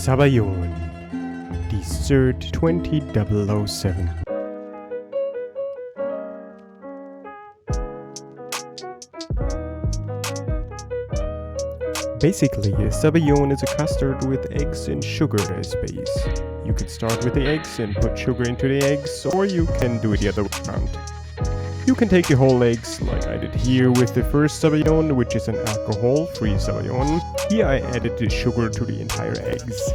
Sabayon, Dessert 20007. Basically, a Sabayon is a custard with eggs and sugar as base. You can start with the eggs and put sugar into the eggs, or you can do it the other way around. You can take the whole eggs, like I did here with the first Zabaione, which is an alcohol-free Zabaione. Here I added the sugar to the entire eggs.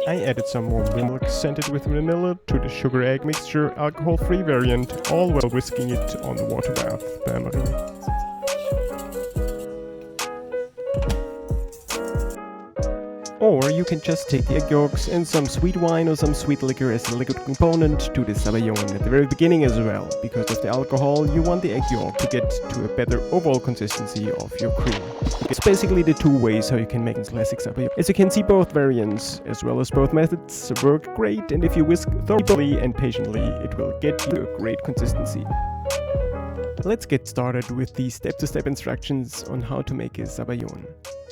I added some more milk scented with vanilla to the sugar egg mixture, alcohol-free variant, all while whisking it on the water bath bain-marie. Or you can just take the egg yolks and some sweet wine or some sweet liquor as a liquid component to the Sabayon at the very beginning as well. Because of the alcohol, you want the egg yolk to get to a better overall consistency of your cream. It's basically the two ways how you can make a classic Sabayon. As you can see, both variants, as well as both methods, work great, and if you whisk thoroughly and patiently, it will get you a great consistency. Let's get started with the step-to-step instructions on how to make a Sabayon.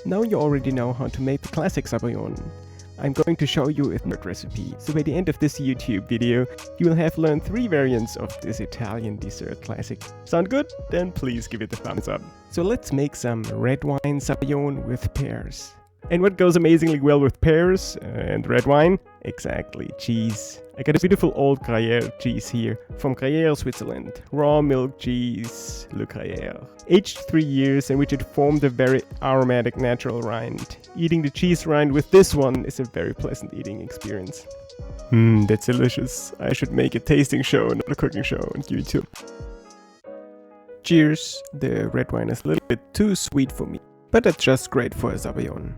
Now you already know how to make the classic Sabayon. I'm going to show you a third recipe, so by the end of this YouTube video, you will have learned 3 variants of this Italian dessert classic. Sound good? Then please give it a thumbs up. So let's make some Redwine Zabaglione with pears. And what goes amazingly well with pears and red wine? Exactly, cheese. I got a beautiful old Gruyere cheese here from Gruyere, Switzerland. Raw milk cheese, Le Gruyere. Aged 3 years, in which it formed a very aromatic natural rind. Eating the cheese rind with this one is a very pleasant eating experience. That's delicious. I should make a tasting show, not a cooking show on YouTube. Cheers. The red wine is a little bit too sweet for me, but that's just great for a Zabaione.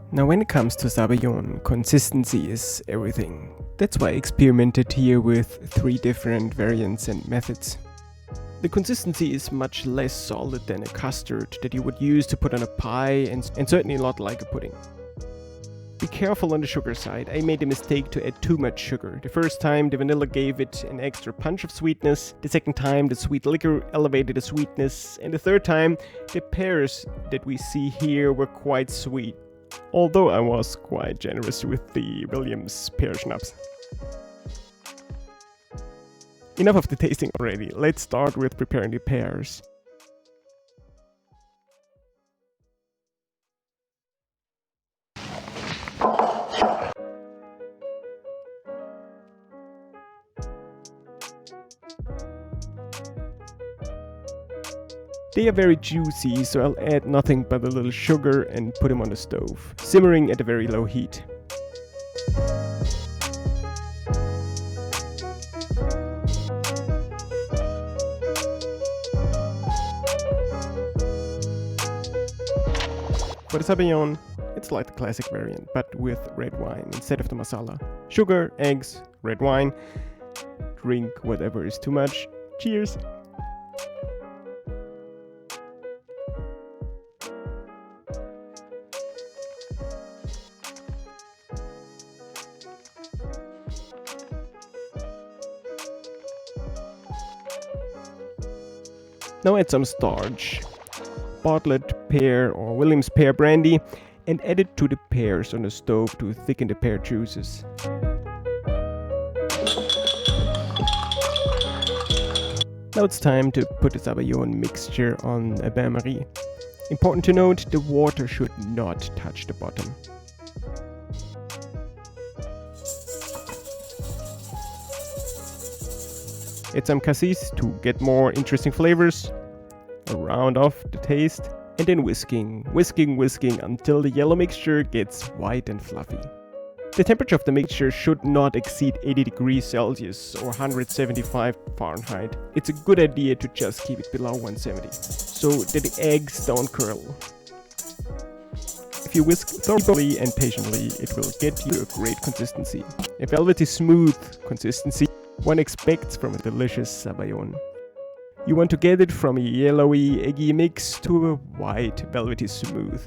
Now when it comes to Sabayon, consistency is everything. That's why I experimented here with 3 different variants and methods. The consistency is much less solid than a custard that you would use to put on a pie and certainly a lot like a pudding. Be careful on the sugar side. I made a mistake to add too much sugar. The first time the vanilla gave it an extra punch of sweetness, the second time the sweet liquor elevated the sweetness, and the third time the pears that we see here were quite sweet. Although I was quite generous with the Williams pear schnapps. Enough of the tasting already, let's start with preparing the pears. They are very juicy, so I'll add nothing but a little sugar and put them on the stove, simmering at a very low heat. For the Sabayon, it's like the classic variant, but with red wine instead of the masala. Sugar, eggs, red wine. Drink whatever is too much. Cheers! Now add some starch, Bartlett pear or Williams pear brandy, and add it to the pears on the stove to thicken the pear juices. Now it's time to put the Sabayon mixture on a bain-marie. Important to note, the water should not touch the bottom. Add some cassis to get more interesting flavors, round off the taste, and then whisking until the yellow mixture gets white and fluffy. The temperature of the mixture should not exceed 80 degrees Celsius or 175 Fahrenheit. It's a good idea to just keep it below 170, so that the eggs don't curl. If you whisk thoroughly and patiently, it will get you a great consistency. A velvety smooth consistency one expects from a delicious Sabayon. You want to get it from a yellowy, eggy mix to a white, velvety smooth.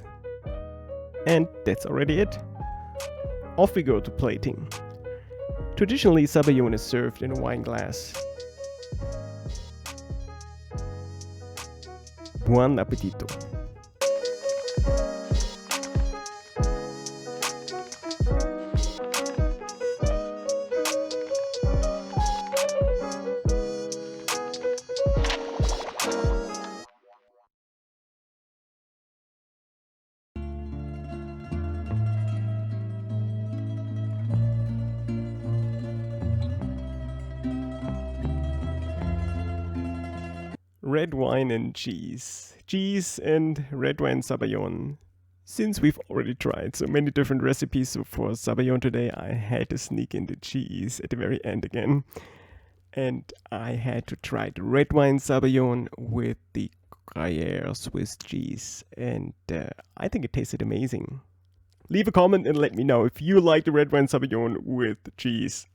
And that's already it. Off we go to plating. Traditionally, Sabayon is served in a wine glass. Buon appetito! red wine and cheese. Cheese and red wine Zabaglione. Since we've already tried so many different recipes for Sabayon today, I had to sneak in the cheese at the very end again. And I had to try the red wine Sabayon with the Gruyere Swiss cheese. And I think it tasted amazing. Leave a comment and let me know if you like the red wine Sabayon with cheese.